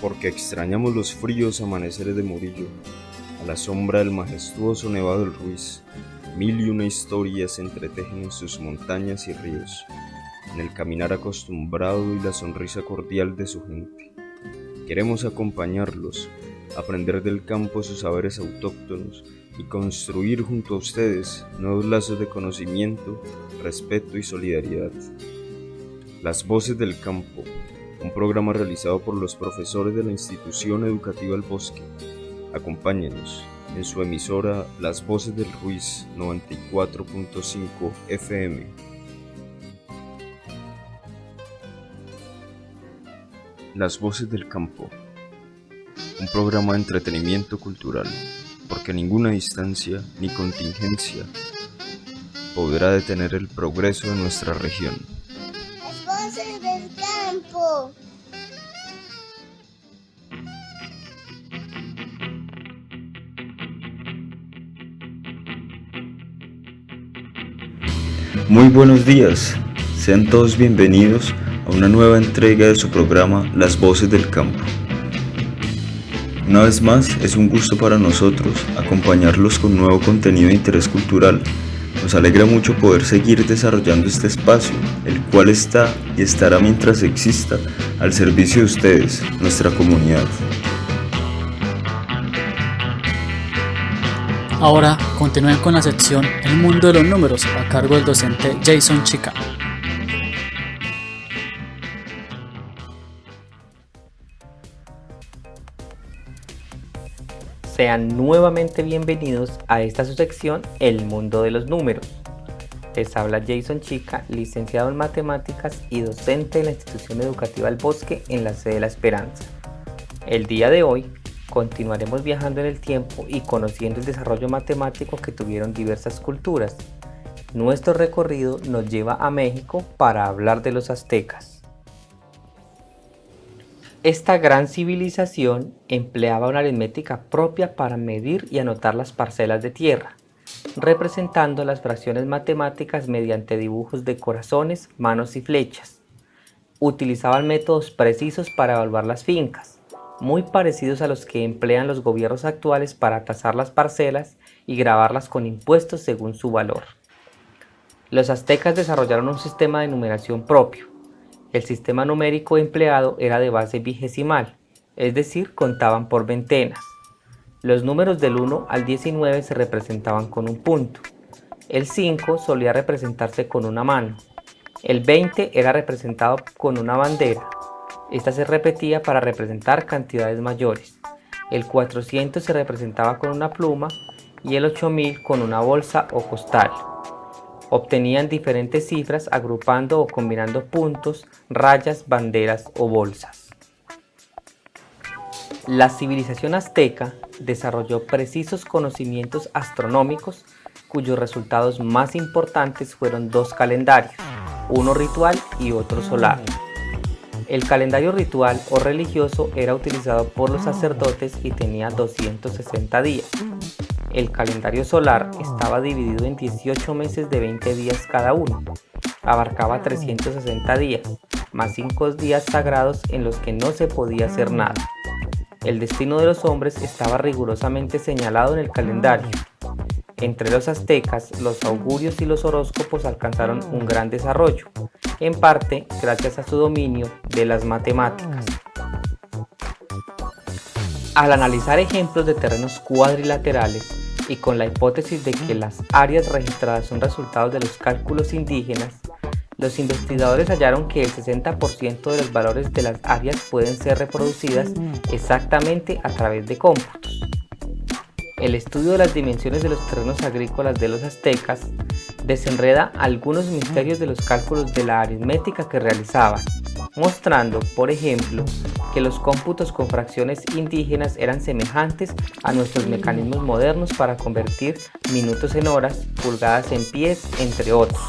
porque extrañamos los fríos amaneceres de Murillo, a la sombra del majestuoso Nevado del Ruiz. Mil y una historias se entretejen en sus montañas y ríos, en el caminar acostumbrado y la sonrisa cordial de su gente. Queremos acompañarlos, aprender del campo sus saberes autóctonos y construir junto a ustedes nuevos lazos de conocimiento, respeto y solidaridad. Las Voces del Campo, un programa realizado por los profesores de la Institución Educativa El Bosque. Acompáñenos en su emisora Las Voces del Ruiz 94.5 FM. Las Voces del Campo, un programa de entretenimiento cultural, porque ninguna distancia ni contingencia podrá detener el progreso de nuestra región. Las Voces del Campo. Muy buenos días, sean todos bienvenidos a una nueva entrega de su programa Las Voces del Campo. Una vez más, es un gusto para nosotros acompañarlos con nuevo contenido de interés cultural. Nos alegra mucho poder seguir desarrollando este espacio, el cual está y estará mientras exista al servicio de ustedes, nuestra comunidad. Ahora continúen con la sección El Mundo de los Números a cargo del docente Jason Chica. Sean nuevamente bienvenidos a esta su sección El Mundo de los Números. Les habla Jason Chica, licenciado en Matemáticas y docente de la Institución Educativa El Bosque en la sede de La Esperanza. El día de hoy continuaremos viajando en el tiempo y conociendo el desarrollo matemático que tuvieron diversas culturas. Nuestro recorrido nos lleva a México para hablar de los aztecas. Esta gran civilización empleaba una aritmética propia para medir y anotar las parcelas de tierra, representando las fracciones matemáticas mediante dibujos de corazones, manos y flechas. Utilizaban métodos precisos para evaluar las fincas, muy parecidos a los que emplean los gobiernos actuales para tasar las parcelas y grabarlas con impuestos según su valor. Los aztecas desarrollaron un sistema de numeración propio. El sistema numérico empleado era de base vigesimal, es decir, contaban por ventenas. Los números del 1 al 19 se representaban con un punto. El 5 solía representarse con una mano. El 20 era representado con una bandera. Esta se repetía para representar cantidades mayores. El 400 se representaba con una pluma y el 8000 con una bolsa o costal. Obtenían diferentes cifras agrupando o combinando puntos, rayas, banderas o bolsas. La civilización azteca desarrolló precisos conocimientos astronómicos cuyos resultados más importantes fueron dos calendarios, uno ritual y otro solar. El calendario ritual o religioso era utilizado por los sacerdotes y tenía 260 días. El calendario solar estaba dividido en 18 meses de 20 días cada uno. Abarcaba 360 días, más 5 días sagrados en los que no se podía hacer nada. El destino de los hombres estaba rigurosamente señalado en el calendario. Entre los aztecas, los augurios y los horóscopos alcanzaron un gran desarrollo, en parte gracias a su dominio de las matemáticas. Al analizar ejemplos de terrenos cuadrilaterales y con la hipótesis de que las áreas registradas son resultados de los cálculos indígenas, los investigadores hallaron que el 60% de los valores de las áreas pueden ser reproducidas exactamente a través de cómputos. El estudio de las dimensiones de los terrenos agrícolas de los aztecas desenreda algunos misterios de los cálculos de la aritmética que realizaban, mostrando, por ejemplo, que los cómputos con fracciones indígenas eran semejantes a nuestros mecanismos modernos para convertir minutos en horas, pulgadas en pies, entre otros.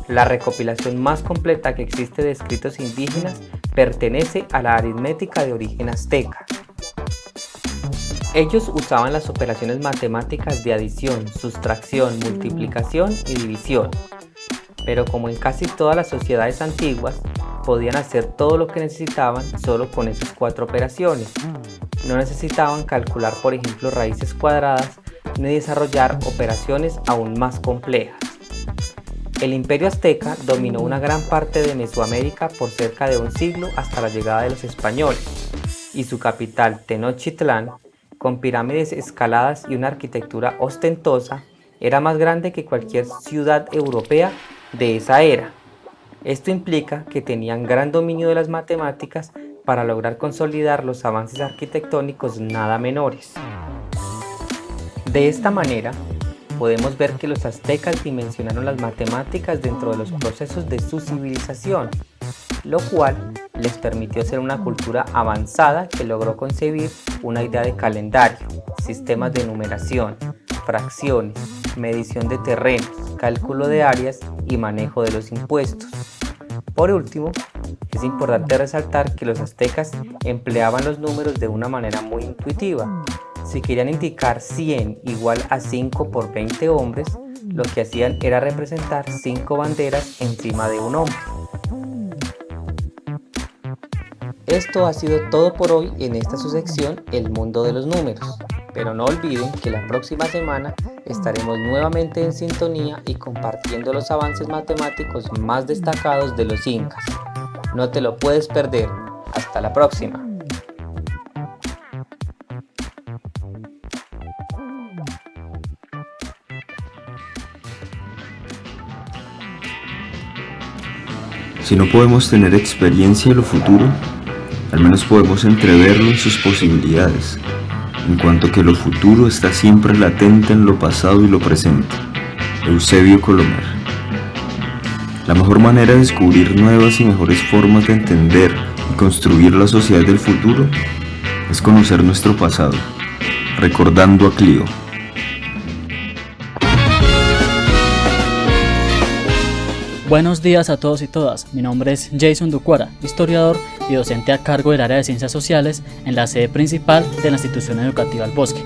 La recopilación más completa que existe de escritos indígenas pertenece a la aritmética de origen azteca. Ellos usaban las operaciones matemáticas de adición, sustracción, multiplicación y división. Pero como en casi todas las sociedades antiguas, podían hacer todo lo que necesitaban solo con esas 4 operaciones. No necesitaban calcular, por ejemplo, raíces cuadradas ni desarrollar operaciones aún más complejas. El Imperio Azteca dominó una gran parte de Mesoamérica por cerca de un siglo hasta la llegada de los españoles, y su capital, Tenochtitlán, con pirámides escaladas y una arquitectura ostentosa, era más grande que cualquier ciudad europea de esa era. Esto implica que tenían gran dominio de las matemáticas para lograr consolidar los avances arquitectónicos nada menores. De esta manera, podemos ver que los aztecas dimensionaron las matemáticas dentro de los procesos de su civilización, lo cual les permitió ser una cultura avanzada que logró concebir una idea de calendario, sistemas de numeración, fracciones, medición de terrenos, cálculo de áreas y manejo de los impuestos. Por último, es importante resaltar que los aztecas empleaban los números de una manera muy intuitiva. Si querían indicar 100 igual a 5 por 20 hombres, lo que hacían era representar 5 banderas encima de un hombre. Esto ha sido todo por hoy en esta su sección El Mundo de los Números, pero no olviden que la próxima semana estaremos nuevamente en sintonía y compartiendo los avances matemáticos más destacados de los incas. No te lo puedes perder. Hasta la próxima. Si no podemos tener experiencia de lo futuro, al menos podemos entreverlo en sus posibilidades, en cuanto que lo futuro está siempre latente en lo pasado y lo presente. Eusebio Colomer. La mejor manera de descubrir nuevas y mejores formas de entender y construir la sociedad del futuro es conocer nuestro pasado, recordando a Clio. Buenos días a todos y todas, mi nombre es Jason Ducuara, historiador y docente a cargo del área de Ciencias Sociales en la sede principal de la institución educativa El Bosque.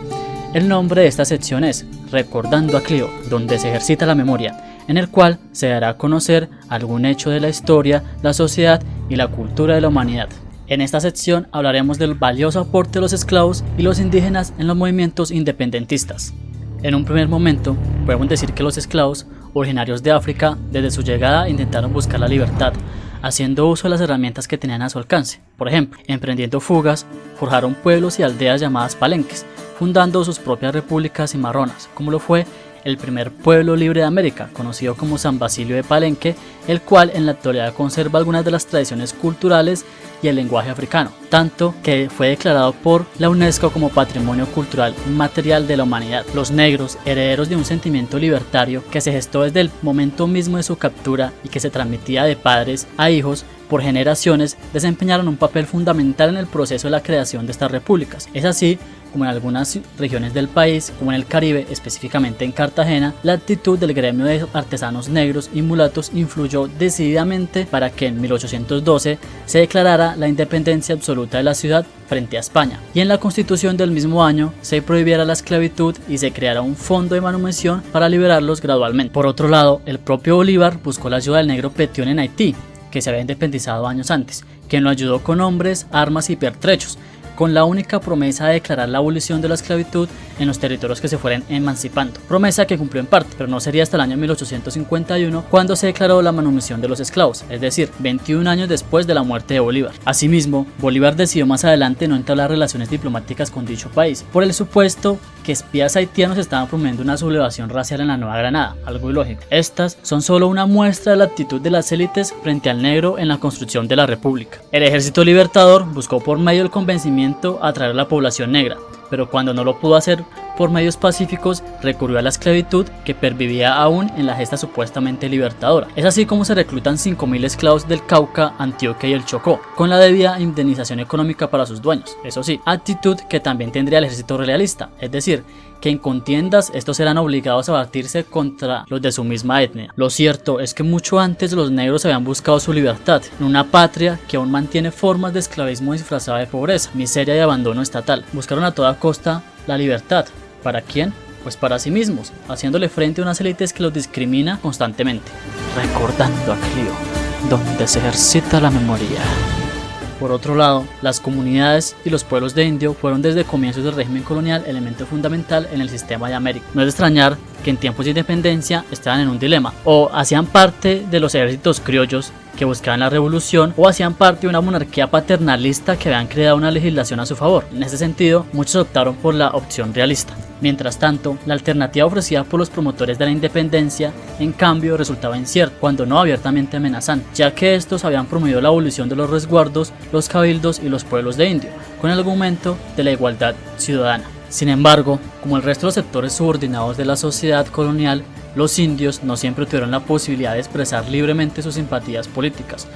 El nombre de esta sección es Recordando a Clio, donde se ejercita la memoria, en el cual se dará a conocer algún hecho de la historia, la sociedad y la cultura de la humanidad. En esta sección hablaremos del valioso aporte de los esclavos y los indígenas en los movimientos independentistas. En un primer momento, podemos decir que los esclavos originarios de África, desde su llegada intentaron buscar la libertad, haciendo uso de las herramientas que tenían a su alcance. Por ejemplo, emprendiendo fugas, forjaron pueblos y aldeas llamadas palenques, fundando sus propias repúblicas cimarronas, como lo fue el primer pueblo libre de América, conocido como San Basilio de Palenque, el cual en la actualidad conserva algunas de las tradiciones culturales y el lenguaje africano, tanto que fue declarado por la UNESCO como Patrimonio Cultural Inmaterial de la Humanidad. Los negros, herederos de un sentimiento libertario que se gestó desde el momento mismo de su captura y que se transmitía de padres a hijos por generaciones, desempeñaron un papel fundamental en el proceso de la creación de estas repúblicas. Es así como en algunas regiones del país, como en el Caribe, específicamente en Cartagena, la actitud del gremio de artesanos negros y mulatos influyó decididamente para que en 1812 se declarara la independencia absoluta de la ciudad frente a España, y en la Constitución del mismo año se prohibiera la esclavitud y se creara un fondo de manutención para liberarlos gradualmente. Por otro lado, el propio Bolívar buscó la ayuda del negro Petión en Haití, que se había independizado años antes, quien lo ayudó con hombres, armas y pertrechos, con la única promesa de declarar la abolición de la esclavitud en los territorios que se fueran emancipando, promesa que cumplió en parte, pero no sería hasta el año 1851 cuando se declaró la manumisión de los esclavos, es decir, 21 años después de la muerte de Bolívar. Asimismo, Bolívar decidió más adelante no entablar relaciones diplomáticas con dicho país, por el supuesto que espías haitianos estaban promoviendo una sublevación racial en la Nueva Granada, algo ilógico. Estas son solo una muestra de la actitud de las élites frente al negro en la construcción de la república. El ejército libertador buscó por medio del convencimiento atraer a la población negra, pero cuando no lo pudo hacer por medios pacíficos, recurrió a la esclavitud que pervivía aún en la gesta supuestamente libertadora. Es así como se reclutan 5.000 esclavos del Cauca, Antioquia y el Chocó, con la debida indemnización económica para sus dueños. Eso sí, actitud que también tendría el ejército realista, es decir, que en contiendas estos eran obligados a batirse contra los de su misma etnia. Lo cierto es que mucho antes los negros habían buscado su libertad en una patria que aún mantiene formas de esclavismo disfrazada de pobreza, miseria y abandono estatal. Buscaron a toda costa la libertad. ¿Para quién? Pues para sí mismos, haciéndole frente a unas élites que los discrimina constantemente. Recordando a Clio. donde se ejercita la memoria. Por otro lado, las comunidades y los pueblos de indio fueron desde comienzos del régimen colonial elemento fundamental en el sistema de América. No es de extrañar que en tiempos de independencia estaban en un dilema: o hacían parte de los ejércitos criollos que buscaban la revolución, o hacían parte de una monarquía paternalista que habían creado una legislación a su favor. En ese sentido, muchos optaron por la opción realista. Mientras tanto, la alternativa ofrecida por los promotores de la independencia, en cambio, resultaba incierta, cuando no abiertamente amenazante, ya que estos habían promovido la abolición de los resguardos, los cabildos y los pueblos de indio, con el argumento de la igualdad ciudadana. Sin embargo, como el resto de los sectores subordinados de la sociedad colonial, los indios no siempre tuvieron la posibilidad de expresar libremente sus simpatías políticas.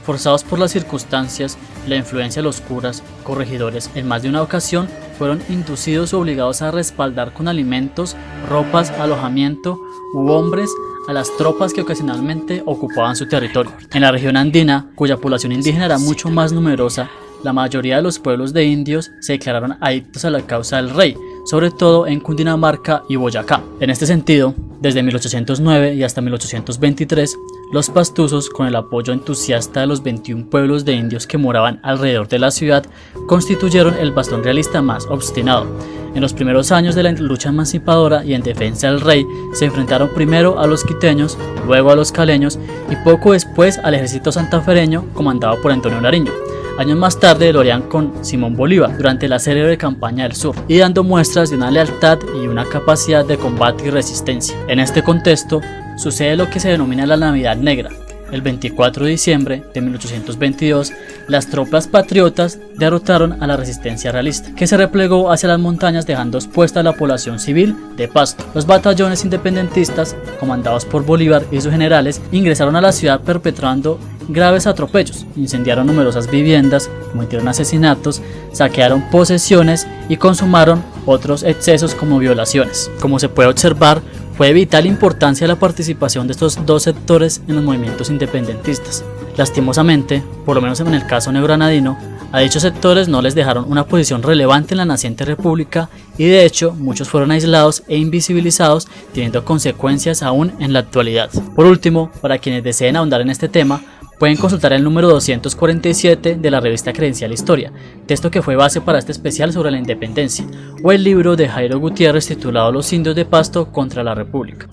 Forzados por las circunstancias, la influencia de los curas, corregidores, en más de una ocasión fueron inducidos o obligados a respaldar con alimentos, ropas, alojamiento u hombres a las tropas que ocasionalmente ocupaban su territorio. En la región andina, cuya población indígena era mucho más numerosa, la mayoría de los pueblos de indios se declararon adictos a la causa del rey, sobre todo en Cundinamarca y Boyacá. En este sentido, desde 1809 y hasta 1823, los pastuzos, con el apoyo entusiasta de los 21 pueblos de indios que moraban alrededor de la ciudad, constituyeron el bastón realista más obstinado. En los primeros años de la lucha emancipadora y en defensa del rey, se enfrentaron primero a los quiteños, luego a los caleños y poco después al ejército santafereño comandado por Antonio Nariño. Años más tarde lo harían con Simón Bolívar durante la célebre campaña del sur, y dando muestras de una lealtad y una capacidad de combate y resistencia. En este contexto, sucede lo que se denomina la Navidad Negra. El 24 de diciembre de 1822, las tropas patriotas derrotaron a la resistencia realista, que se replegó hacia las montañas dejando expuesta a la población civil de Pasto. Los batallones independentistas, comandados por Bolívar y sus generales, ingresaron a la ciudad perpetrando graves atropellos, incendiaron numerosas viviendas, cometieron asesinatos, saquearon posesiones y consumaron otros excesos como violaciones. Como se puede observar, fue de vital importancia la participación de estos dos sectores en los movimientos independentistas. Lastimosamente, por lo menos en el caso negro-granadino, a dichos sectores no les dejaron una posición relevante en la naciente república y de hecho muchos fueron aislados e invisibilizados, teniendo consecuencias aún en la actualidad. Por último, para quienes deseen ahondar en este tema, pueden consultar el número 247 de la revista Credencial Historia, texto que fue base para este especial sobre la independencia, o el libro de Jairo Gutiérrez titulado Los indios de Pasto contra la República.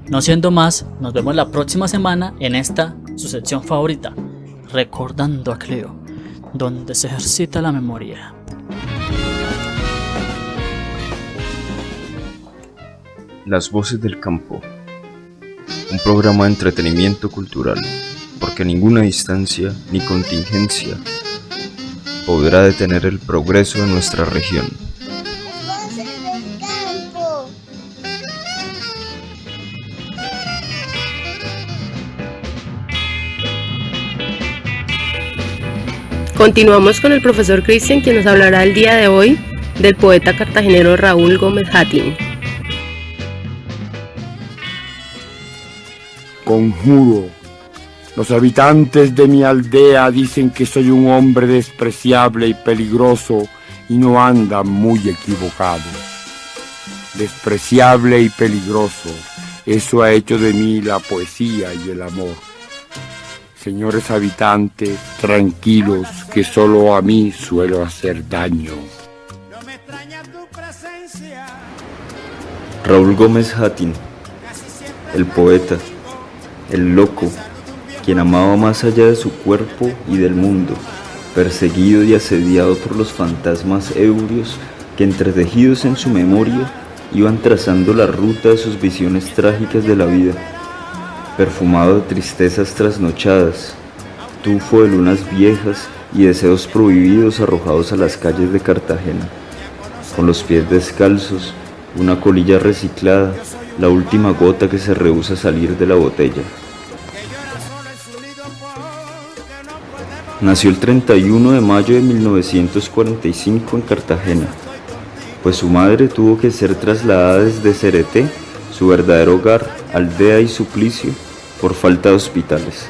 No siendo más, nos vemos la próxima semana en esta, su sección favorita, Recordando a Cleo, donde se ejercita la memoria. Las voces del campo, un programa de entretenimiento cultural, porque ninguna distancia ni contingencia podrá detener el progreso de nuestra región. Las voces del campo. Continuamos con el profesor Cristian, quien nos hablará el día de hoy del poeta cartagenero Raúl Gómez Hatín. Conjuro, los habitantes de mi aldea dicen que soy un hombre despreciable y peligroso y no andan muy equivocados. Despreciable y peligroso, eso ha hecho de mí la poesía y el amor. Señores habitantes, tranquilos, que solo a mí suelo hacer daño. Raúl Gómez Hatín, el poeta, el loco, quien amaba más allá de su cuerpo y del mundo, perseguido y asediado por los fantasmas ebrios que entretejidos en su memoria iban trazando la ruta de sus visiones trágicas de la vida, perfumado de tristezas trasnochadas, tufo de lunas viejas y deseos prohibidos arrojados a las calles de Cartagena, con los pies descalzos, una colilla reciclada, la última gota que se rehúsa a salir de la botella. Nació el 31 de mayo de 1945 en Cartagena, pues su madre tuvo que ser trasladada desde Cereté, su verdadero hogar, aldea y suplicio, por falta de hospitales.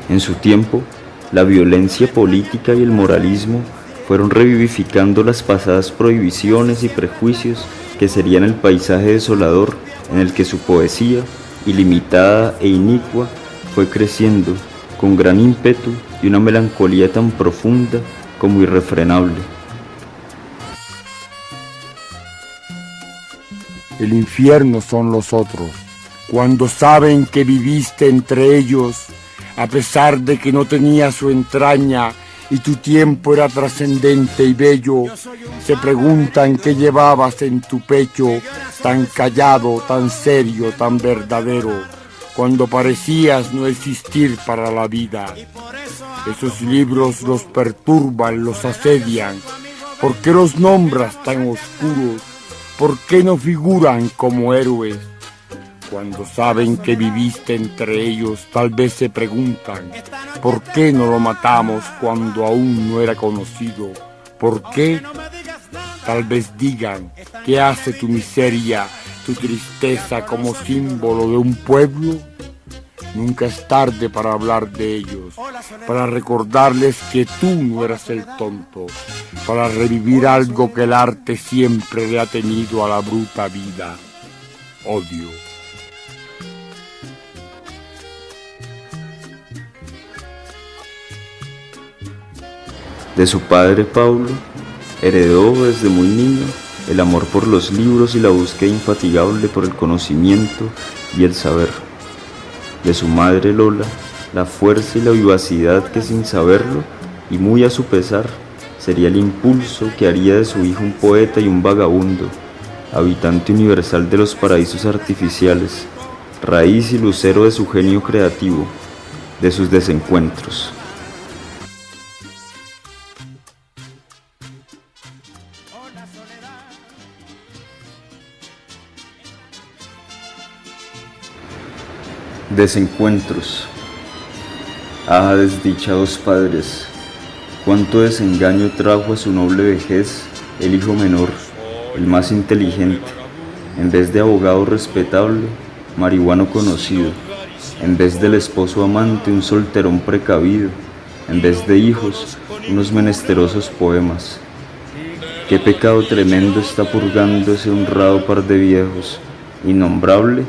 En su tiempo, la violencia política y el moralismo fueron revivificando las pasadas prohibiciones y prejuicios que serían el paisaje desolador en el que su poesía ilimitada e inicua, fue creciendo con gran ímpetu y una melancolía tan profunda como irrefrenable. El infierno son los otros, cuando saben que viviste entre ellos, a pesar de que no tenías su entraña y tu tiempo era trascendente y bello, se preguntan qué llevabas en tu pecho, tan callado, tan serio, tan verdadero, cuando parecías no existir para la vida. Esos libros los perturban, los asedian. ¿Por qué los nombras tan oscuros? ¿Por qué no figuran como héroes? Cuando saben que viviste entre ellos, tal vez se preguntan, ¿por qué no lo matamos cuando aún no era conocido? ¿Por qué? Tal vez digan, ¿qué hace tu miseria, tu tristeza como símbolo de un pueblo? Nunca es tarde para hablar de ellos, para recordarles que tú no eras el tonto, para revivir algo que el arte siempre le ha tenido a la bruta vida: odio. De su padre Paulo, heredó desde muy niño el amor por los libros y la búsqueda infatigable por el conocimiento y el saber. De su madre Lola, la fuerza y la vivacidad que, sin saberlo y muy a su pesar, sería el impulso que haría de su hijo un poeta y un vagabundo, habitante universal de los paraísos artificiales, raíz y lucero de su genio creativo, de sus desencuentros. Desencuentros. Ah, desdichados padres, cuánto desengaño trajo a su noble vejez el hijo menor, el más inteligente, en vez de abogado respetable, marihuano conocido, en vez del esposo amante, un solterón precavido, en vez de hijos, unos menesterosos poemas. Qué pecado tremendo está purgando ese honrado par de viejos, innombrable.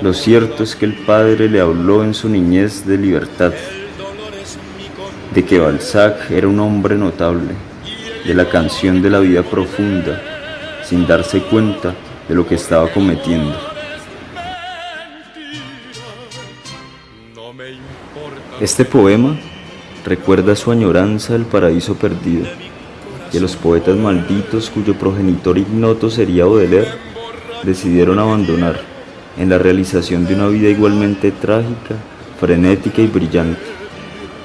Lo cierto es que el padre le habló en su niñez de libertad, de que Balzac era un hombre notable, de la canción de la vida profunda, sin darse cuenta de lo que estaba cometiendo. Este poema recuerda su añoranza del paraíso perdido, que los poetas malditos cuyo progenitor ignoto sería Baudelaire decidieron abandonar en la realización de una vida igualmente trágica, frenética y brillante,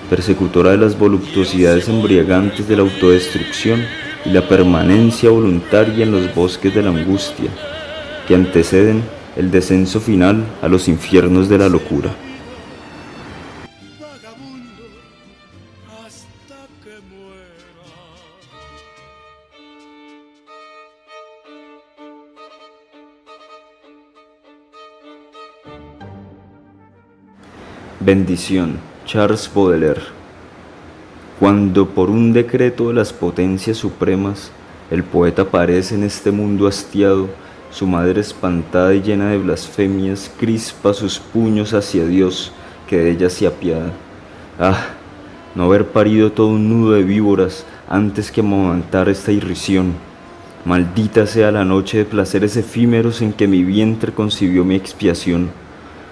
persecutora de las voluptuosidades embriagantes de la autodestrucción y la permanencia voluntaria en los bosques de la angustia, que anteceden el descenso final a los infiernos de la locura. Bendición, Charles Baudelaire. Cuando por un decreto de las potencias supremas el poeta aparece en este mundo hastiado, su madre espantada y llena de blasfemias crispa sus puños hacia Dios, que de ella se apiada. Ah, no haber parido todo un nudo de víboras antes que amamantar esta irrisión. Maldita sea la noche de placeres efímeros en que mi vientre concibió mi expiación,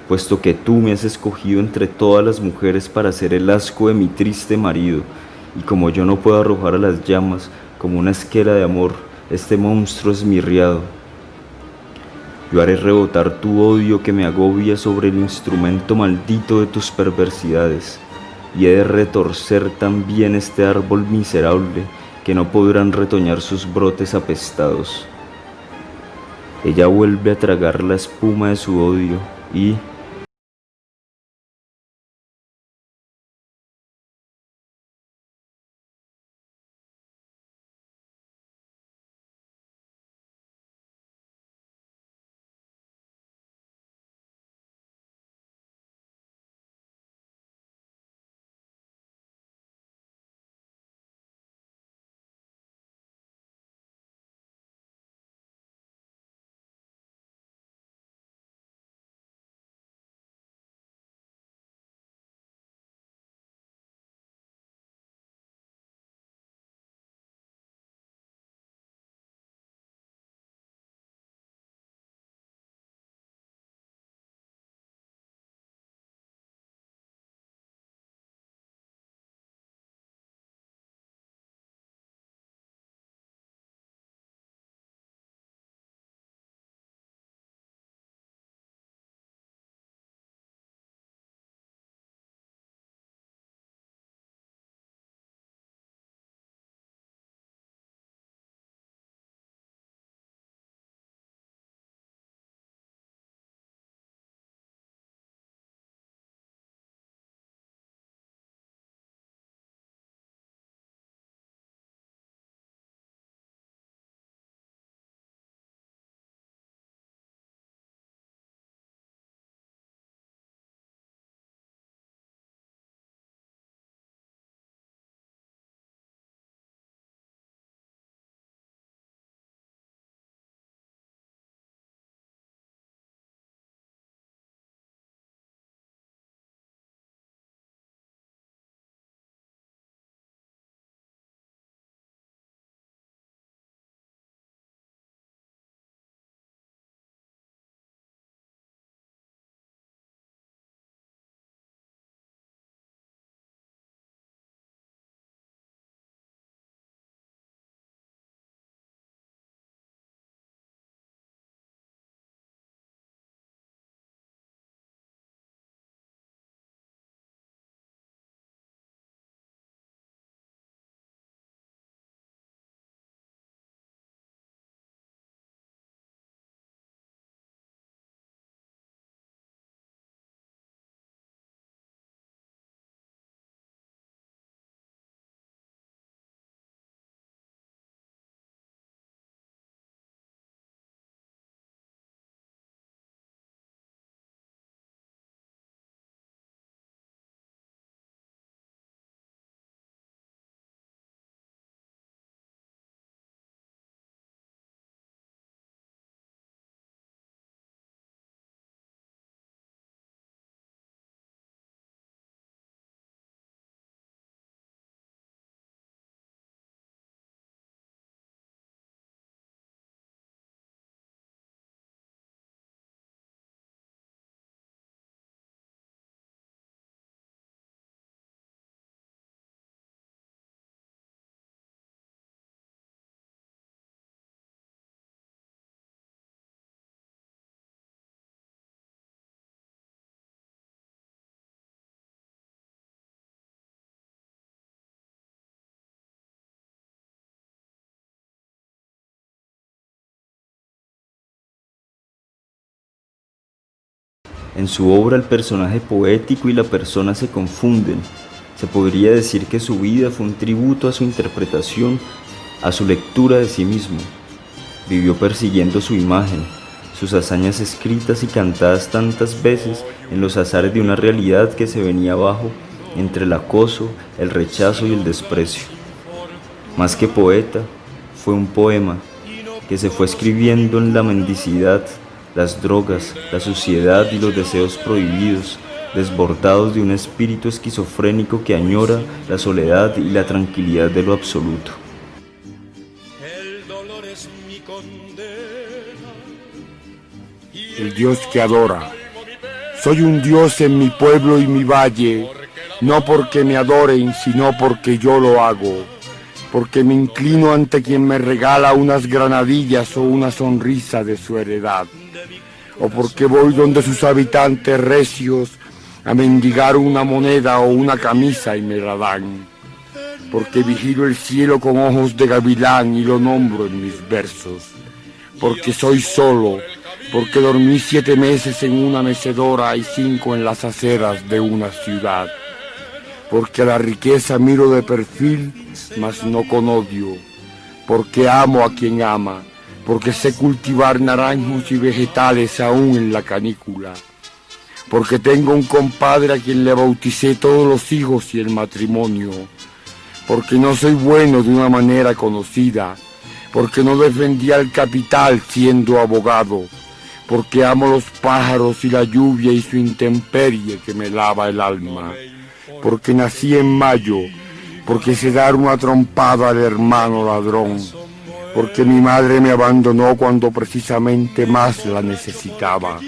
puesto que tú me has escogido entre todas las mujeres para ser el asco de mi triste marido, y como yo no puedo arrojar a las llamas como una esquela de amor este monstruo esmirriado, yo haré rebotar tu odio que me agobia sobre el instrumento maldito de tus perversidades, y he de retorcer también este árbol miserable que no podrán retoñar sus brotes apestados. Ella vuelve a tragar la espuma de su odio y, En su obra el personaje poético y la persona se confunden. Se podría decir que su vida fue un tributo a su interpretación, a su lectura de sí mismo. Vivió persiguiendo su imagen, sus hazañas escritas y cantadas tantas veces en los azares de una realidad que se venía abajo entre el acoso, el rechazo y el desprecio. Más que poeta, fue un poema que se fue escribiendo en la mendicidad, las drogas, la suciedad y los deseos prohibidos, desbordados de un espíritu esquizofrénico que añora la soledad y la tranquilidad de lo absoluto. El Dios que adora. Soy un Dios en mi pueblo y mi valle, no porque me adoren, sino porque yo lo hago, porque me inclino ante quien me regala unas granadillas o una sonrisa de su heredad, o porque voy donde sus habitantes recios a mendigar una moneda o una camisa y me la dan, porque vigilo el cielo con ojos de gavilán y lo nombro en mis versos, porque soy solo, porque dormí 7 meses en una mecedora y 5 en las aceras de una ciudad, porque a la riqueza miro de perfil, mas no con odio, porque amo a quien ama, porque sé cultivar naranjos y vegetales aún en la canícula, porque tengo un compadre a quien le bauticé todos los hijos y el matrimonio, porque no soy bueno de una manera conocida, porque no defendí al capital siendo abogado, porque amo los pájaros y la lluvia y su intemperie que me lava el alma, porque nací en mayo, porque sé dar una trompada al hermano ladrón, porque mi madre me abandonó cuando precisamente más la necesitaba,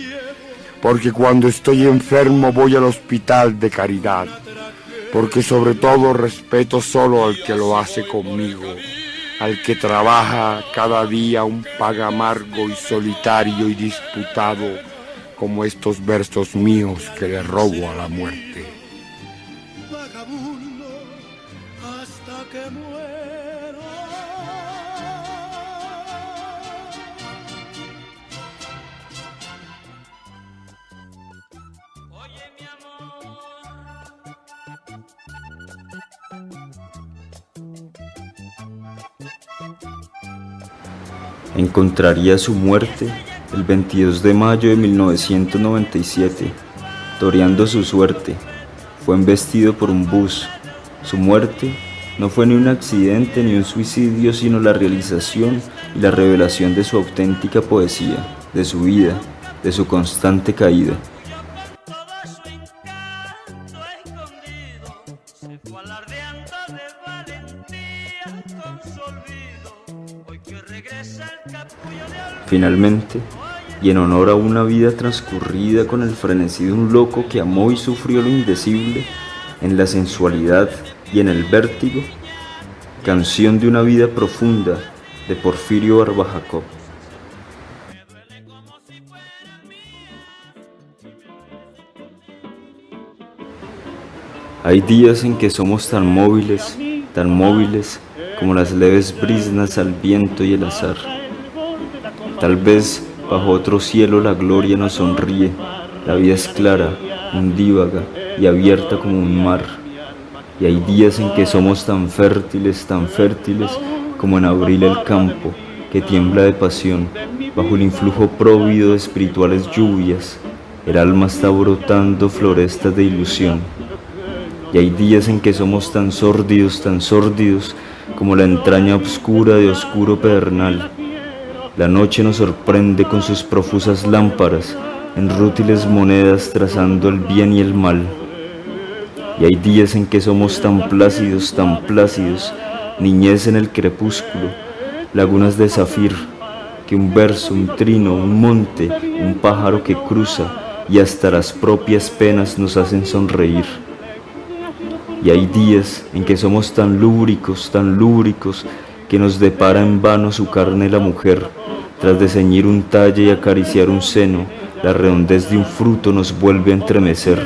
porque cuando estoy enfermo voy al hospital de caridad, porque sobre todo respeto solo al que lo hace conmigo, al que trabaja cada día un paga amargo y solitario y disputado, como estos versos míos que le robo a la muerte. Vagabundo hasta que muero. Oye, mi amor. Encontraría su muerte el 22 de mayo de 1997, toreando su suerte. Fue embestido por un bus. Su muerte no fue ni un accidente ni un suicidio, sino la realización y la revelación de su auténtica poesía, de su vida, de su constante caída. Finalmente, y en honor a una vida transcurrida con el frenesí de un loco que amó y sufrió lo indecible, en la sensualidad y en el vértigo, Canción de una vida profunda, de Porfirio Barba-Jacob. Hay días en que somos tan móviles como las leves brisnas al viento y el azar. Tal vez bajo otro cielo la gloria nos sonríe, la vida es clara, undívaga y abierta como un mar. Y hay días en que somos tan fértiles como en abril el campo, que tiembla de pasión, bajo el influjo próvido de espirituales lluvias, el alma está brotando florestas de ilusión. Y hay días en que somos tan sórdidos como la entraña oscura de oscuro pedernal. La noche nos sorprende con sus profusas lámparas, en rútiles monedas trazando el bien y el mal. Y hay días en que somos tan plácidos, niñez en el crepúsculo, lagunas de zafir, que un verso, un trino, un monte, un pájaro que cruza y hasta las propias penas nos hacen sonreír. Y hay días en que somos tan lúbricos, que nos depara en vano su carne la mujer. Tras de ceñir un talle y acariciar un seno, la redondez de un fruto nos vuelve a entremecer.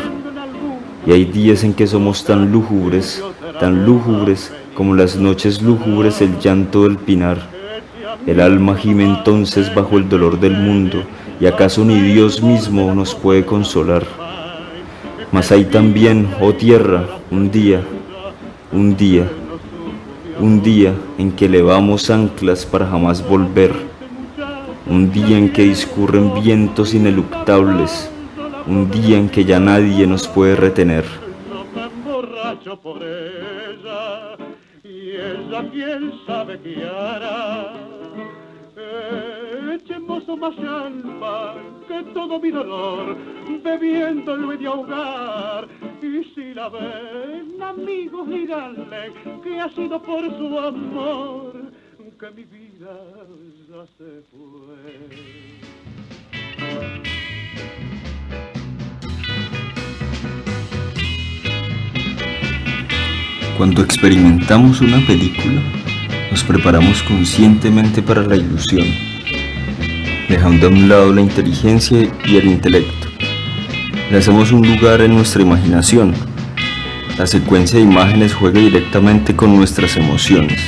Y hay días en que somos tan lúgubres como las noches lúgubres el llanto del pinar. El alma gime entonces bajo el dolor del mundo ¿Y acaso ni Dios mismo nos puede consolar? Mas hay también, oh tierra, un día en que levamos anclas para jamás volver, un día en que discurren vientos ineluctables, un día en que ya nadie nos puede retener. Borracho por ella, y ella quién sabe qué hará. Echemos más alma que todo mi dolor, bebiendo lo he de ahogar. Y si la ven, amigos, díganle que ha sido por su amor que mi vida ya se fue. Cuando experimentamos una película, nos preparamos conscientemente para la ilusión, dejando a un lado la inteligencia y el intelecto. Le hacemos un lugar en nuestra imaginación. La secuencia de imágenes juega directamente con nuestras emociones.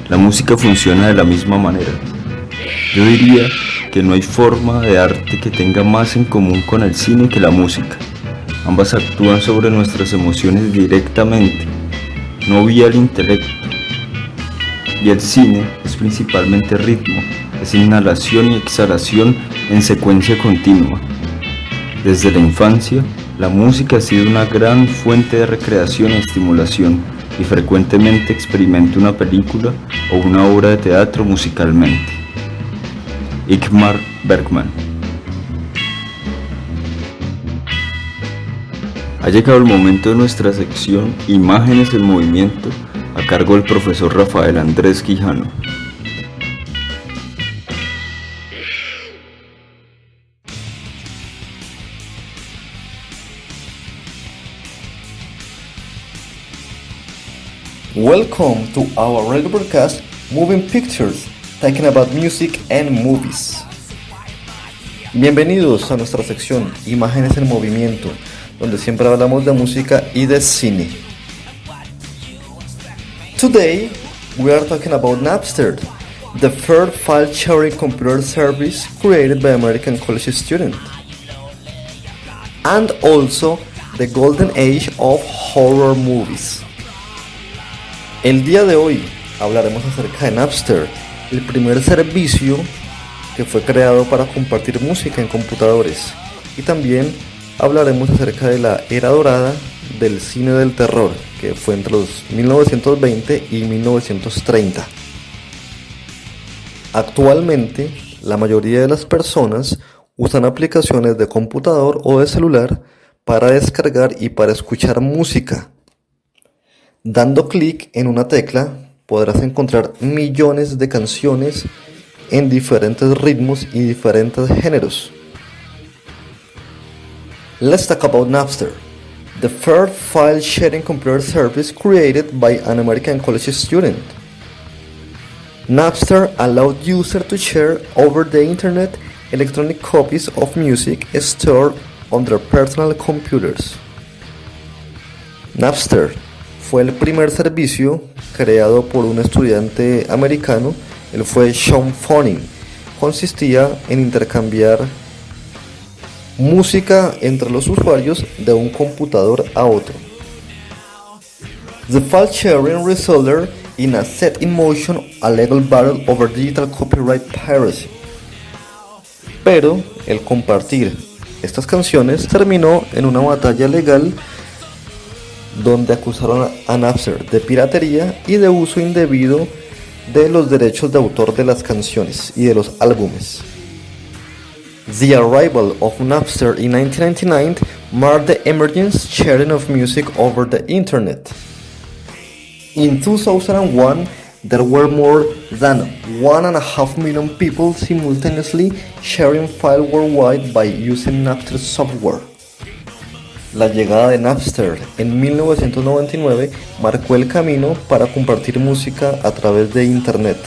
La música funciona de la misma manera. Yo diría que no hay forma de arte que tenga más en común con el cine que la música. Ambas actúan sobre nuestras emociones directamente, no vía el intelecto. Y el cine es principalmente ritmo, es inhalación y exhalación en secuencia continua. Desde la infancia, la música ha sido una gran fuente de recreación y estimulación, y frecuentemente experimento una película o una obra de teatro musicalmente. Ingmar Bergman. Ha llegado el momento de nuestra sección Imágenes en Movimiento, a cargo del profesor Rafael Andrés Quijano. Welcome to our regular broadcast, Moving Pictures, talking about music and movies. Bienvenidos a nuestra sección Imágenes en Movimiento, donde siempre hablamos de música y de cine. Today, we are talking about Napster, the first file-sharing computer service created by American college students, and also the golden age of horror movies. El día de hoy hablaremos acerca de Napster, el primer servicio que fue creado para compartir música en computadores, y también hablaremos acerca de la era dorada del cine del terror, que fue entre los 1920 y 1930. Actualmente, la mayoría de las personas usan aplicaciones de computador o de celular para descargar y para escuchar música. Dando clic en una tecla, podrás encontrar millones de canciones en diferentes ritmos y diferentes géneros. Let's talk about Napster, the first file-sharing computer service created by an American college student. Napster allowed users to share over the internet electronic copies of music stored on their personal computers. Napster fue el primer servicio creado por un estudiante americano. Él fue Sean Fanning. Consistía en intercambiar música entre los usuarios de un computador a otro. The file sharing resulted in a set in motion a legal battle over digital copyright piracy. Pero el compartir estas canciones terminó en una batalla legal donde acusaron a Napster de piratería y de uso indebido de los derechos de autor de las canciones y de los álbumes. The arrival of Napster in 1999 marked the emergence sharing of music over the internet. In 2001, there were more than 1.5 million people simultaneously sharing files worldwide by using Napster software. La llegada de Napster en 1999 marcó el camino para compartir música a través de Internet.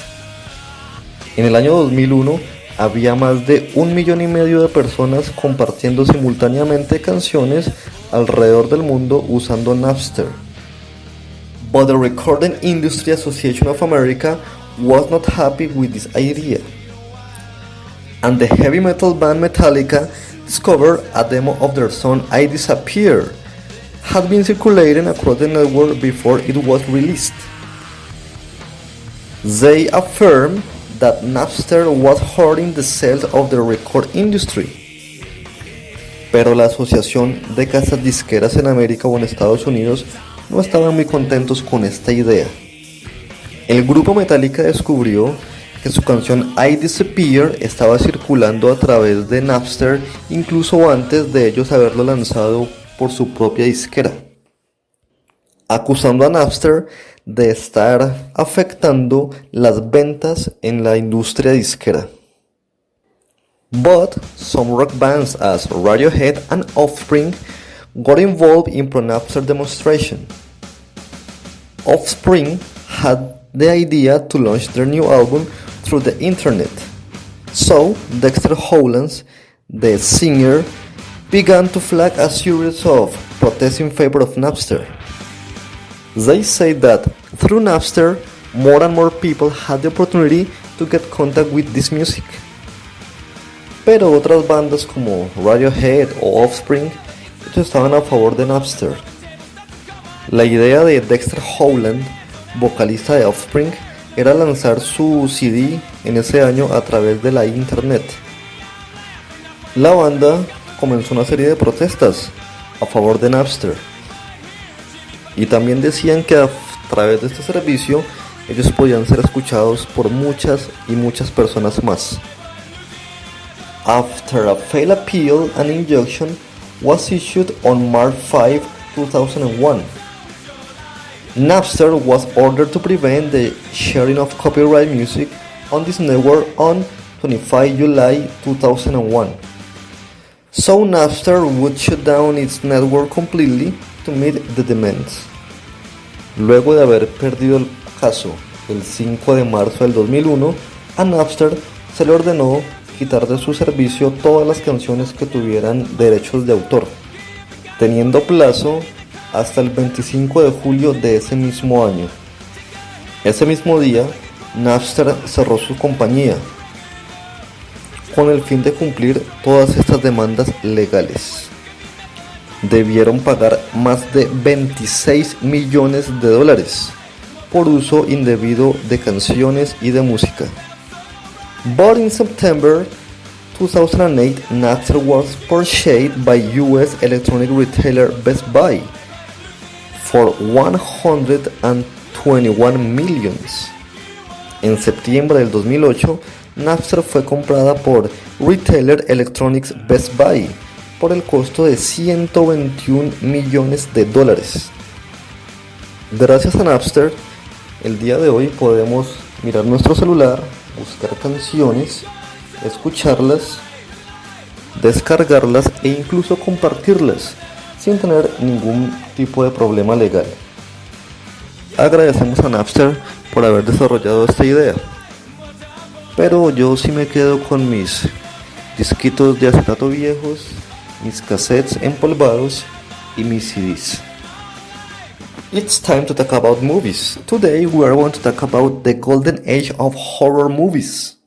En el año 2001 había más de 1,5 millones de personas compartiendo simultáneamente canciones alrededor del mundo usando Napster. But the Recording Industry Association of America was not happy with this idea. and the heavy metal band Metallica discovered a demo of their song I Disappear had been circulating across the network before it was released. They affirmed that Napster was hurting the sales of the record industry. Pero la Asociación de Casas Disqueras en América o en Estados Unidos no estaban muy contentos con esta idea. El grupo Metallica descubrió que su canción I Disappear estaba circulando a través de Napster incluso antes de ellos haberlo lanzado por su propia disquera, acusando a Napster de estar afectando las ventas en la industria disquera. But some rock bands as Radiohead and Offspring got involved in pro-Napster demonstration. Offspring had the idea to launch their new album through the internet, so Dexter Hollands, the singer, began to flag a series of protests in favor of Napster. They say that through Napster, more and more people had the opportunity to get contact with this music. Pero otras bandas como Radiohead o Offspring ellos estaban a favor de Napster. La idea de Dexter Holland, vocalista de Offspring, era lanzar su CD en ese año a través de la internet. La banda comenzó una serie de protestas a favor de Napster y también decían que a través de este servicio ellos podían ser escuchados por muchas y muchas personas más. After a failed appeal, an injunction was issued on March 5, 2001. Napster was ordered to prevent the sharing of copyright music on this network on 25 July 2001. So Napster would shut down its network completely to meet the demands. Luego de haber perdido el caso el 5 de marzo del 2001, a Napster se le ordenó quitar de su servicio todas las canciones que tuvieran derechos de autor, teniendo plazo hasta el 25 de julio de ese mismo año. Ese mismo día, Napster cerró su compañía con el fin de cumplir todas estas demandas legales. Debieron pagar más de 26 millones de dólares por uso indebido de canciones y de música. But in September 2008, Napster was purchased by US electronic retailer Best Buy for $121 million. En septiembre del 2008, Napster fue comprada por retailer Electronics Best Buy por el costo de $121 millones. Gracias a Napster, el día de hoy podemos mirar nuestro celular, buscar canciones, escucharlas, descargarlas e incluso compartirlas sin tener ningún tipo de problema legal. Agradecemos a Napster por haber desarrollado esta idea, pero yo sí me quedo con mis disquitos de acetato viejos, mis cassettes empolvados y mis CDs. It's time to talk about movies. Today we are going to talk about the golden age of horror movies.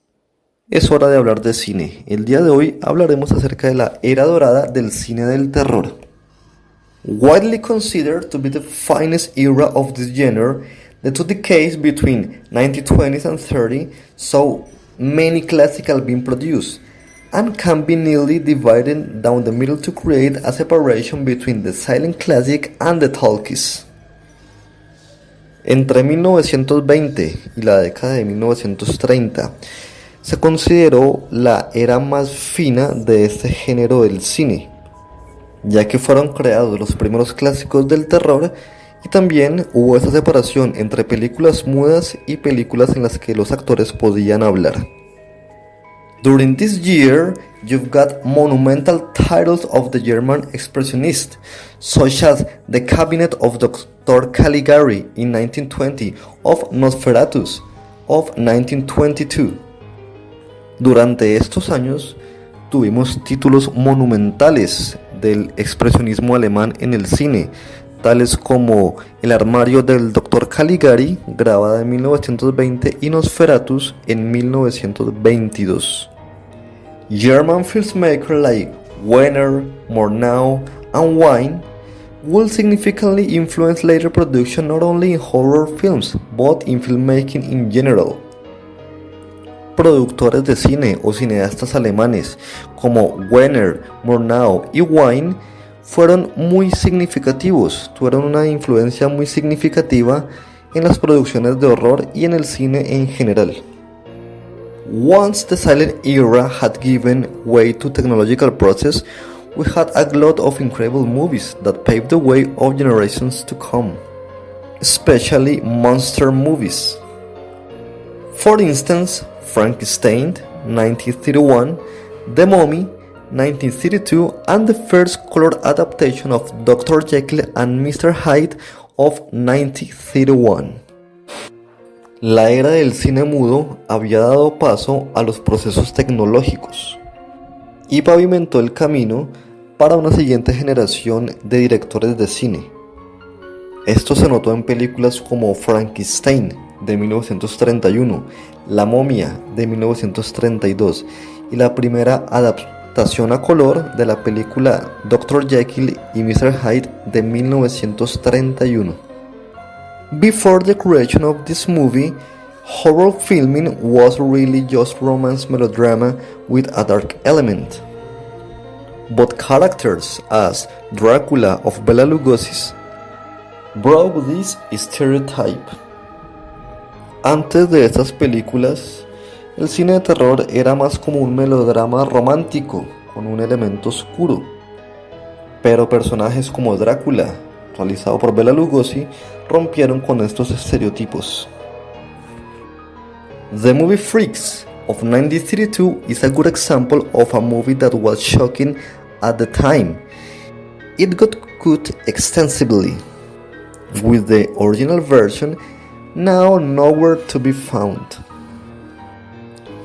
Es hora de hablar de cine. El día de hoy hablaremos acerca de la era dorada del cine del terror. Widely considered to be the finest era of this genre, the 2 decades between 1920s and 30 saw many classics being produced, and can be nearly divided down the middle to create a separation between the silent classic and the talkies. Entre 1920 y la década de 1930 se consideró la era más fina de este género del cine, ya que fueron creados los primeros clásicos del terror y también hubo esa separación entre películas mudas y películas en las que los actores podían hablar. During this year, you've got monumental titles of the German expressionists, such as The Cabinet of Dr. Caligari in 1920 of Nosferatu of 1922. Durante estos años tuvimos títulos monumentales del expresionismo alemán en el cine, tales como El armario del Dr. Caligari, grabada en 1920, y Nosferatu en 1922. German filmmakers like Werner, Murnau, and Wein will significantly influence later production not only in horror films, but in filmmaking in general. Productores de cine o cineastas alemanes como Werner, Murnau y Wein fueron muy significativos, tuvieron una influencia muy significativa en las producciones de horror y en el cine en general. Once the silent era had given way to technological process, we had a lot of incredible movies that paved the way of generations to come, especially monster movies. For instance, Frankenstein, 1931, The Mummy, 1932, and the first color adaptation of Dr. Jekyll and Mr. Hyde of 1931. La era del cine mudo había dado paso a los procesos tecnológicos y pavimentó el camino para una siguiente generación de directores de cine. Esto se notó en películas como Frankenstein de 1931, La momia de 1932 y la primera adaptación a color de la película Dr. Jekyll y Mr. Hyde de 1931. Before the creation of this movie, horror filming was really just romance melodrama with a dark element. But characters as Dracula of Bela Lugosi broke this stereotype. Antes de estas películas, el cine de terror era más como un melodrama romántico con un elemento oscuro. Pero personajes como Drácula, realizado por Bela Lugosi, rompieron con estos estereotipos. The movie Freaks of 1932 is a good example of a movie that was shocking at the time. It got cut extensively, with the original version now nowhere to be found.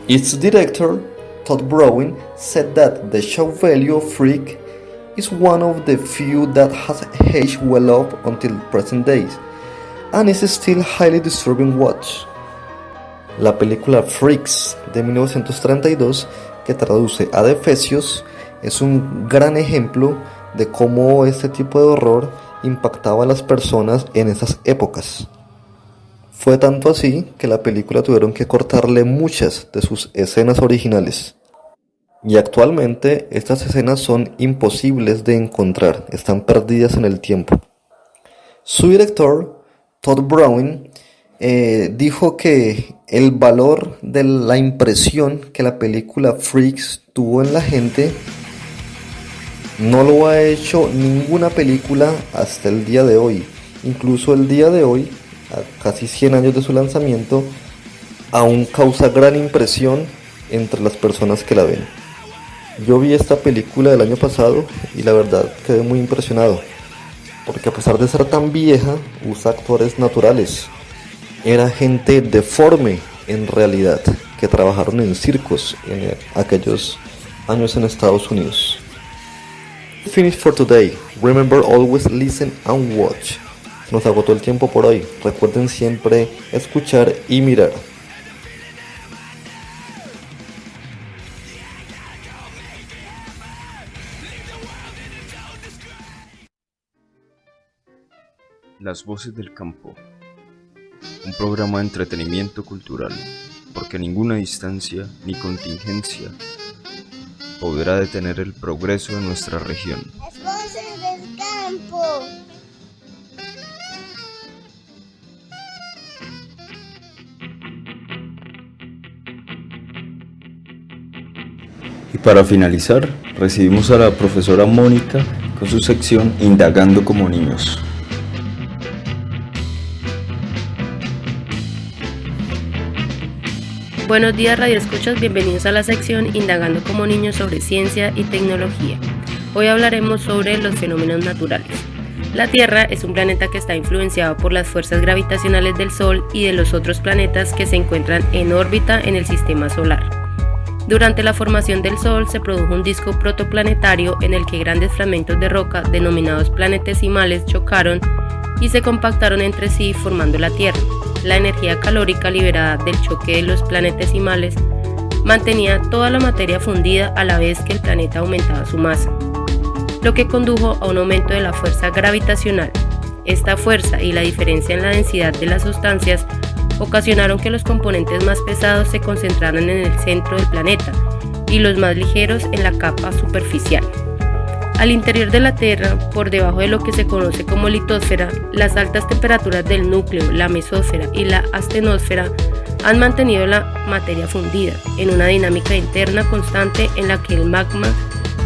Its director, Todd Browning, said that the shock value of Freak is one of the few that has aged well up until present days, and is still highly disturbing watch. La película Freaks de 1932, que traduce a Adefesios, es un gran ejemplo de cómo este tipo de horror impactaba a las personas en esas épocas. Fue tanto así que la película tuvieron que cortarle muchas de sus escenas originales. Y actualmente estas escenas son imposibles de encontrar, están perdidas en el tiempo. Su director, Todd Browning, dijo que el valor de la impresión que la película Freaks tuvo en la gente no lo ha hecho ninguna película hasta el día de hoy. Incluso el día de hoy, a casi 100 años de su lanzamiento, aún causa gran impresión entre las personas que la ven. Yo vi esta película el año pasado y la verdad quedé muy impresionado, porque a pesar de ser tan vieja, usa actores naturales. Era gente deforme en realidad, que trabajaron en circos en aquellos años en Estados Unidos. Finish for today. Remember, always listen and watch. Se nos agotó el tiempo por hoy. Recuerden siempre escuchar y mirar. Las voces del campo. Un programa de entretenimiento cultural, porque ninguna distancia ni contingencia podrá detener el progreso de nuestra región. Las voces del campo. Y para finalizar, recibimos a la profesora Mónica con su sección Indagando como niños. Buenos días radioescuchas, bienvenidos a la sección Indagando como niños sobre ciencia y tecnología. Hoy hablaremos sobre los fenómenos naturales. La Tierra es un planeta que está influenciado por las fuerzas gravitacionales del Sol y de los otros planetas que se encuentran en órbita en el sistema solar. Durante la formación del Sol se produjo un disco protoplanetario en el que grandes fragmentos de roca denominados planetesimales chocaron y se compactaron entre sí formando la Tierra. La energía calórica liberada del choque de los planetesimales mantenía toda la materia fundida a la vez que el planeta aumentaba su masa, lo que condujo a un aumento de la fuerza gravitacional. Esta fuerza y la diferencia en la densidad de las sustancias ocasionaron que los componentes más pesados se concentraran en el centro del planeta y los más ligeros en la capa superficial. Al interior de la Tierra, por debajo de lo que se conoce como litosfera, las altas temperaturas del núcleo, la mesósfera y la astenosfera han mantenido la materia fundida en una dinámica interna constante en la que el magma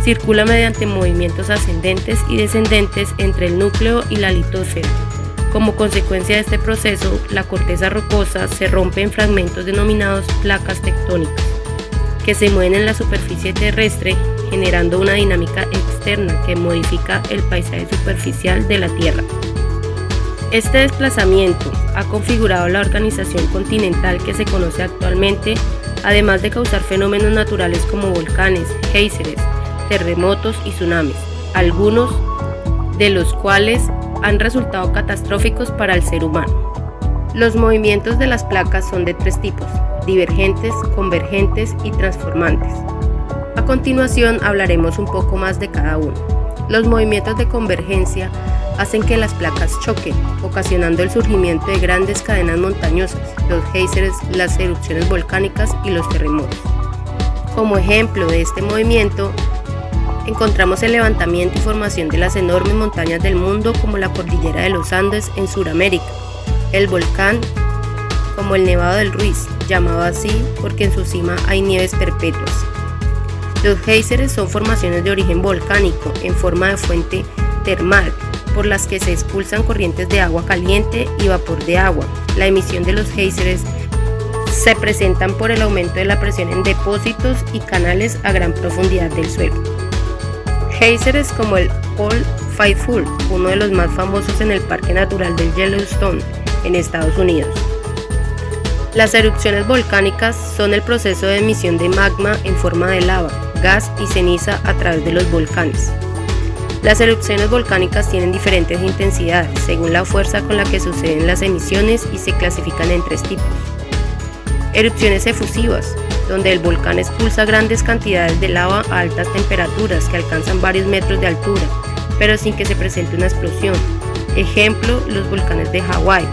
circula mediante movimientos ascendentes y descendentes entre el núcleo y la litosfera. Como consecuencia de este proceso, la corteza rocosa se rompe en fragmentos denominados placas tectónicas, que se mueven en la superficie terrestre, generando una dinámica externa que modifica el paisaje superficial de la Tierra. Este desplazamiento ha configurado la organización continental que se conoce actualmente, además de causar fenómenos naturales como volcanes, géiseres, terremotos y tsunamis, algunos de los cuales han resultado catastróficos para el ser humano. Los movimientos de las placas son de tres tipos: divergentes, convergentes y transformantes. A continuación hablaremos un poco más de cada uno. Los movimientos de convergencia hacen que las placas choquen, ocasionando el surgimiento de grandes cadenas montañosas, los géiseres, las erupciones volcánicas y los terremotos. Como ejemplo de este movimiento, encontramos el levantamiento y formación de las enormes montañas del mundo como la cordillera de los Andes en Sudamérica, el volcán como el Nevado del Ruiz, llamado así porque en su cima hay nieves perpetuas. Los géiseres son formaciones de origen volcánico en forma de fuente termal, por las que se expulsan corrientes de agua caliente y vapor de agua. La emisión de los géiseres se presentan por el aumento de la presión en depósitos y canales a gran profundidad del suelo. Géiseres como el Old Faithful, uno de los más famosos en el Parque Natural del Yellowstone, en Estados Unidos. Las erupciones volcánicas son el proceso de emisión de magma en forma de lava, gas y ceniza a través de los volcanes. Las erupciones volcánicas tienen diferentes intensidades según la fuerza con la que suceden las emisiones y se clasifican en tres tipos. Erupciones efusivas, donde el volcán expulsa grandes cantidades de lava a altas temperaturas que alcanzan varios metros de altura, pero sin que se presente una explosión. Ejemplo, los volcanes de Hawái.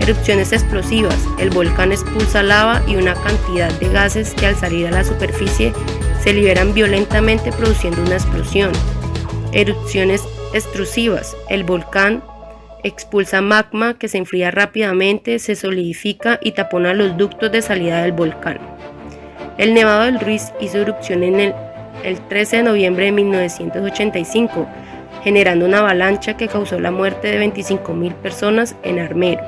Erupciones explosivas, el volcán expulsa lava y una cantidad de gases que al salir a la superficie se liberan violentamente produciendo una explosión. Erupciones extrusivas, el volcán expulsa magma que se enfría rápidamente, se solidifica y tapona los ductos de salida del volcán. El Nevado del Ruiz hizo erupción el 13 de noviembre de 1985, generando una avalancha que causó la muerte de 25.000 personas en Armero.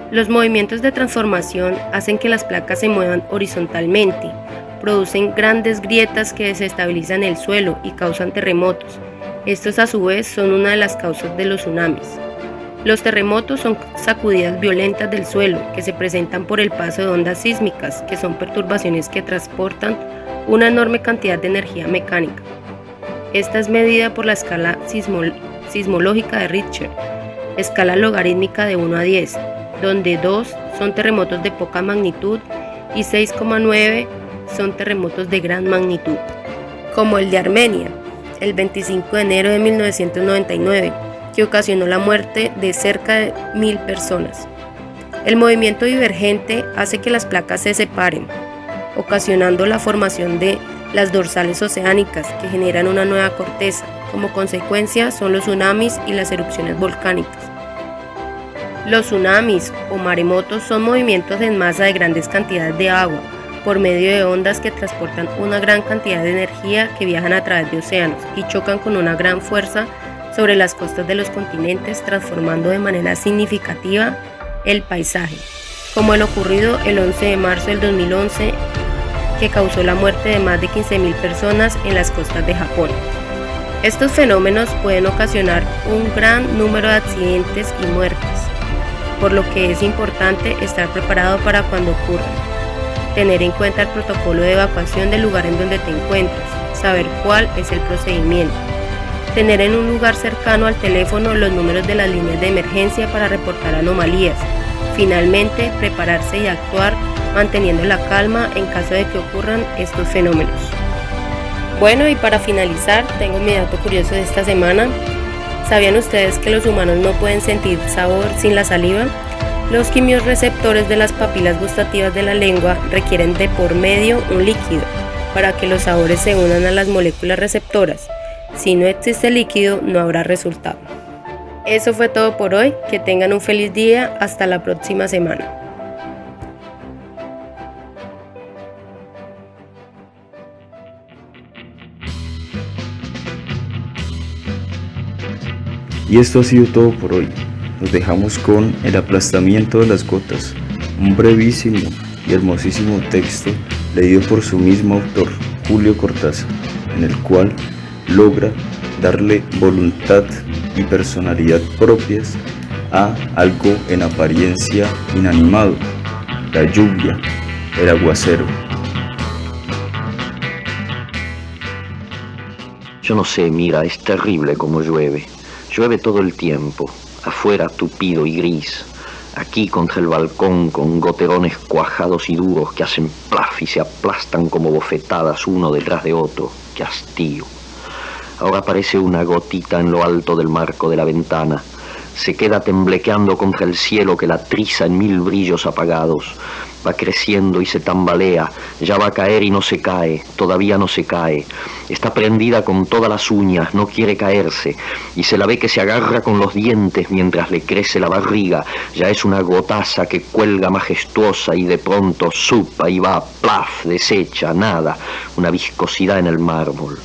Los movimientos de transformación hacen que las placas se muevan horizontalmente, producen grandes grietas que desestabilizan el suelo y causan terremotos. Estos a su vez son una de las causas de los tsunamis. Los terremotos son sacudidas violentas del suelo que se presentan por el paso de ondas sísmicas, que son perturbaciones que transportan una enorme cantidad de energía mecánica. Esta es medida por la escala sismológica de Richter, escala logarítmica de 1 a 10, donde 2 son terremotos de poca magnitud y 6,9 son terremotos de gran magnitud, como el de Armenia, el 25 de enero de 1999, que ocasionó la muerte de cerca de 1.000 personas. El movimiento divergente hace que las placas se separen, ocasionando la formación de las dorsales oceánicas que generan una nueva corteza. Como consecuencia son los tsunamis y las erupciones volcánicas. Los tsunamis o maremotos son movimientos en masa de grandes cantidades de agua por medio de ondas que transportan una gran cantidad de energía que viajan a través de océanos y chocan con una gran fuerza sobre las costas de los continentes, transformando de manera significativa el paisaje, como el ocurrido el 11 de marzo del 2011, que causó la muerte de más de 15.000 personas en las costas de Japón. Estos fenómenos pueden ocasionar un gran número de accidentes y muertes, por lo que es importante estar preparado para cuando ocurran. Tener en cuenta el protocolo de evacuación del lugar en donde te encuentras, saber cuál es el procedimiento. Tener en un lugar cercano al teléfono los números de las líneas de emergencia para reportar anomalías. Finalmente, prepararse y actuar manteniendo la calma en caso de que ocurran estos fenómenos. Bueno, y para finalizar, tengo mi dato curioso de esta semana. ¿Sabían ustedes que los humanos no pueden sentir sabor sin la saliva? Los quimiorreceptores de las papilas gustativas de la lengua requieren de por medio un líquido para que los sabores se unan a las moléculas receptoras. Si no existe líquido, no habrá resultado. Eso fue todo por hoy. Que tengan un feliz día. Hasta la próxima semana. Y esto ha sido todo por hoy. Nos dejamos con El aplastamiento de las gotas, un brevísimo y hermosísimo texto leído por su mismo autor, Julio Cortázar, en el cual logra darle voluntad y personalidad propias a algo en apariencia inanimado, la lluvia, el aguacero. Yo no sé, mira, es terrible como llueve. Llueve todo el tiempo, afuera tupido y gris, aquí contra el balcón con goterones cuajados y duros que hacen plaf y se aplastan como bofetadas uno detrás de otro. ¡Qué hastío! Ahora aparece una gotita en lo alto del marco de la ventana. Se queda temblequeando contra el cielo que la triza en mil brillos apagados. Va creciendo y se tambalea, ya va a caer y no se cae, todavía no se cae. Está prendida con todas las uñas, no quiere caerse, y se la ve que se agarra con los dientes mientras le crece la barriga. Ya es una gotaza que cuelga majestuosa y de pronto supa y va, plaf, deshecha, nada, una viscosidad en el mármol.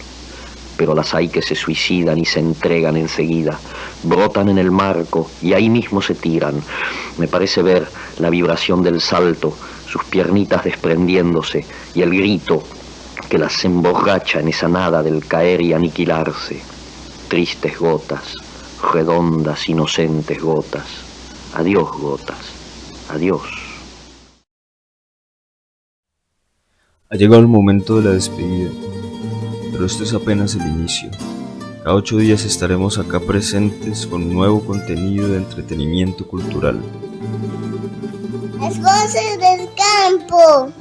Pero las hay que se suicidan y se entregan enseguida, brotan en el marco y ahí mismo se tiran. Me parece ver la vibración del salto, sus piernitas desprendiéndose y el grito que las emborracha en esa nada del caer y aniquilarse. Tristes gotas, redondas, inocentes gotas. Adiós, gotas, adiós. Ha llegado el momento de la despedida, pero esto es apenas el inicio. Cada 8 días estaremos acá presentes con nuevo contenido de entretenimiento cultural. Las voces del campo.